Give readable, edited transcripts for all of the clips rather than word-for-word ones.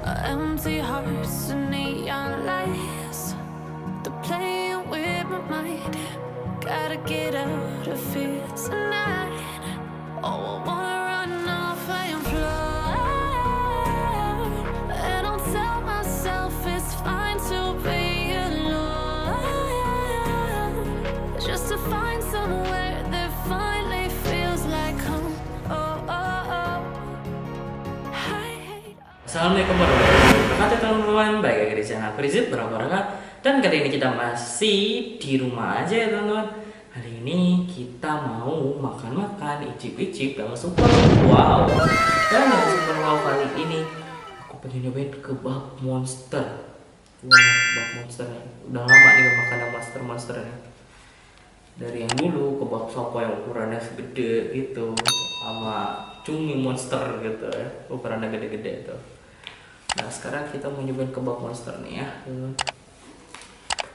Empty hearts and neon lights. They're playing with my mind. Gotta get out of here tonight. Oh, I wanna run off and fly. And I'll tell myself it's fine to be alone. Just to find somewhere that finally feels like home. Oh, oh, oh. Assalamualaikum warahmatullahi wabarakatuh teman-teman. Baik lagi di channel aku Rizid Berapa dan kali ini kita masih di rumah aja ya teman-teman. Hari ini kita mau makan-makan, icip-icip yang super wow. Dan yang super wow kali ini aku pengen nyobain kebab monster. Wah, kebab monster. Udah lama nih gak makan yang monster ya. Dari yang dulu kebab sopo yang ukurannya segede gitu, sama cumi monster gitu ya, ukurannya gede-gede tuh. Nah sekarang kita mau nyobain kebab monster nih ya.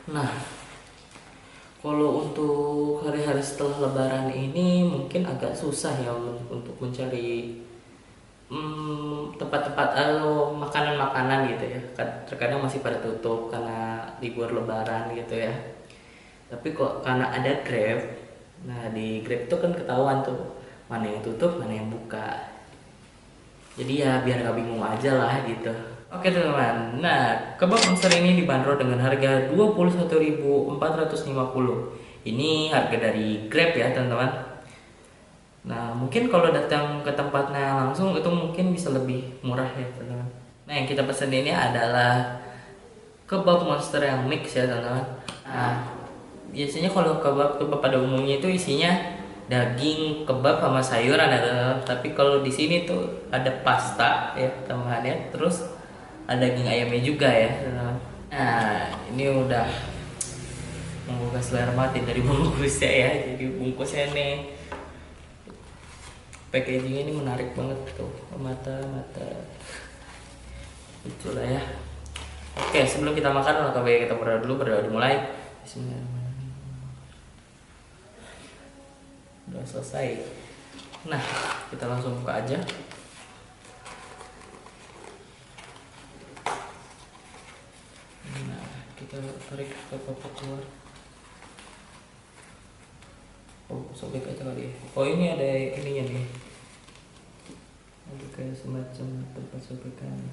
Nah kalau untuk hari-hari setelah lebaran ini mungkin agak susah ya untuk mencari tempat-tempat atau makanan-makanan gitu ya. Terkadang masih pada tutup karena libur lebaran gitu ya. Tapi kok karena ada Grab, nah di Grab itu kan ketahuan tuh mana yang tutup mana yang buka. Jadi ya biar gak bingung aja lah gitu. Oke teman-teman, nah kebab monster ini dibanderol dengan harga 21.450. Ini harga dari Grab ya teman-teman. Nah mungkin kalau datang ke tempatnya langsung itu mungkin bisa lebih murah ya teman-teman. Nah yang kita pesan ini adalah kebab monster yang mix ya teman-teman. Nah biasanya kalau kebab pada umumnya itu isinya daging kebab sama sayuran ya, tapi kalau di sini tuh ada pasta ya teman-teman, terus ada daging ayamnya juga ya. Nah ini udah menggugah selera mati dari bungkusnya ya. Jadi bungkusnya nih packagingnya ini menarik banget tuh, mata itulah ya. Oke sebelum kita makan maka baik kita berdoa dimulai. Bismillahirrahmanirrahim. Udah selesai. Nah kita langsung buka aja. Nah kita tarik ke kotak keluar. Oh sobek aja kali ya. Oh ini ada ininya nih, ada kayak semacam tempat sobekan.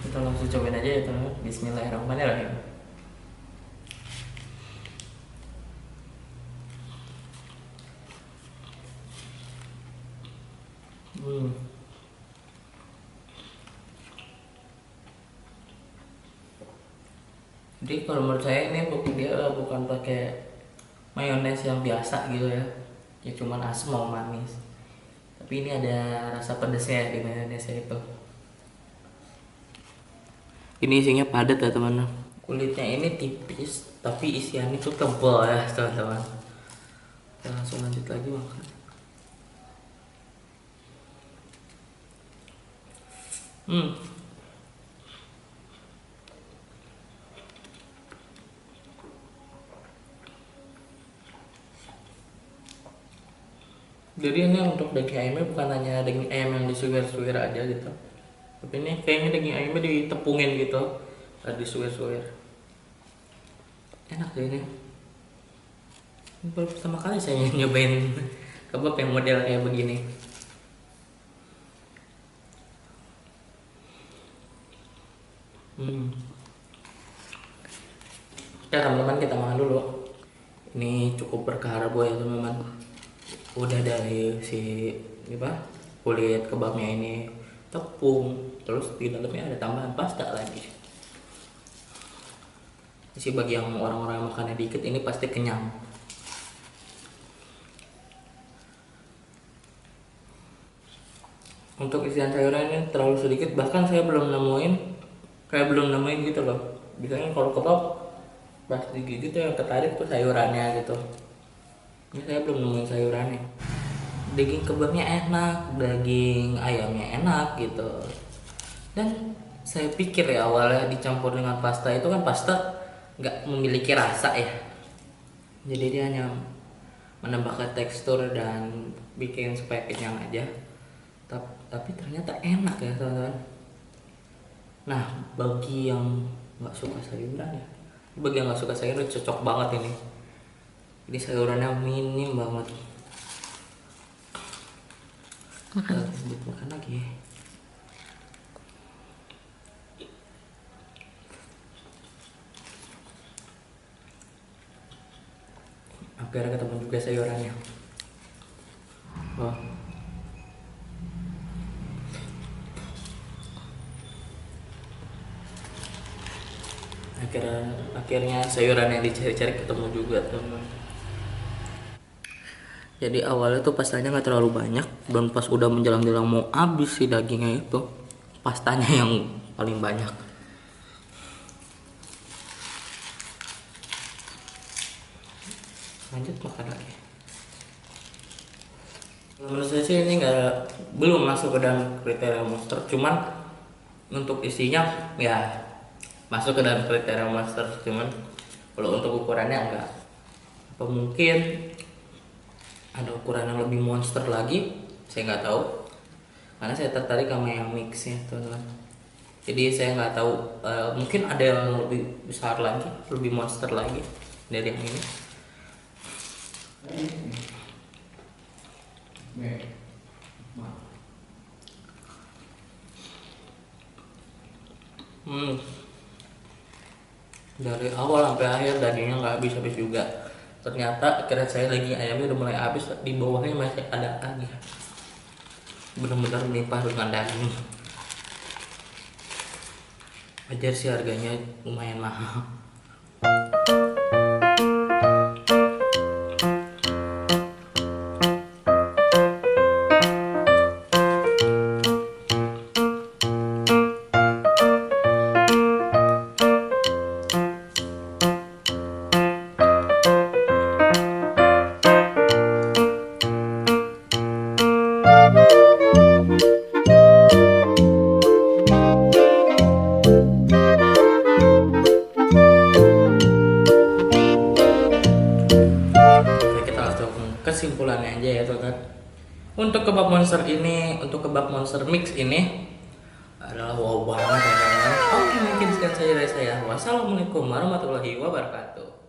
Kita langsung cobain aja ya teman-teman. Bismillahirrahmanirrahim. Jadi kalau menurut saya ini dia bukan pakai mayones yang biasa gitu ya. Ya cuman asam mau manis. Tapi ini ada rasa pedesnya di mayonesnya itu. Ini isinya padat ya teman-teman. Kulitnya ini tipis tapi isiannya itu tebal ya teman-teman. Kita langsung lanjut lagi makan. Jadi ini untuk daging ayamnya bukan hanya daging ayam yang disuir-suir aja gitu, tapi ini kayaknya daging ayamnya ditepungin gitu, disuir-suir. Enak deh ini. Ini baru pertama kali saya nyobain kebab yang model kayak begini. Oke teman-teman kita makan dulu. Ini cukup berkarbo ya teman-teman. Udah dari si kulit kebabnya ini tepung, terus di dalamnya ada tambahan pasta lagi. Sih bagi yang orang-orang yang makannya dikit ini pasti kenyang. Untuk isian sayuran ini terlalu sedikit, bahkan saya belum nemuin gitu loh. Biasanya kalau kebab pas digigit tuh yang ketarik tuh sayurannya gitu. Ini saya belum nemuin sayurannya. Daging kebabnya enak, daging ayamnya enak gitu. Dan saya pikir ya awalnya dicampur dengan pasta itu kan pasta nggak memiliki rasa ya. Jadi dia hanya menambahkan tekstur dan bikin supaya kenyang aja. Tapi ternyata enak ya teman-teman. Nah bagi yang nggak suka sayuran ya, bagi yang nggak suka sayuran cocok banget ini. Ini sayurannya minim banget. Makan lagi. Akhirnya ketemu juga sayurannya. Wah. Akhirnya sayuran yang dicari-cari ketemu juga teman. Jadi awalnya tuh pastanya nggak terlalu banyak, dan pas udah menjelang-jelang mau habis si dagingnya itu, pastanya yang paling banyak. Lanjut makan lagi. Menurut saya sih ini belum masuk ke dalam kriteria monster, cuman untuk isinya ya masuk ke dalam kriteria monster, cuman kalau untuk ukurannya enggak. Apa mungkin ada ukuran yang lebih monster lagi, saya nggak tahu, karena saya tertarik sama yang mixnya teman-teman. Jadi saya nggak tahu, mungkin ada yang lebih besar lagi, lebih monster lagi dari yang ini. Dari awal sampai akhir dagingnya nggak habis-habis juga. Ternyata kira saya lagi ayamnya udah mulai habis, di bawahnya masih ada lagi. Benar-benar melimpah dengan daging. Wajar sih harganya lumayan mahal. Kesimpulannya aja ya teman. Untuk kebab monster mix ini adalah wow banget ya teman. Oke, mungkin sekian saja dari saya. Wassalamualaikum warahmatullahi wabarakatuh.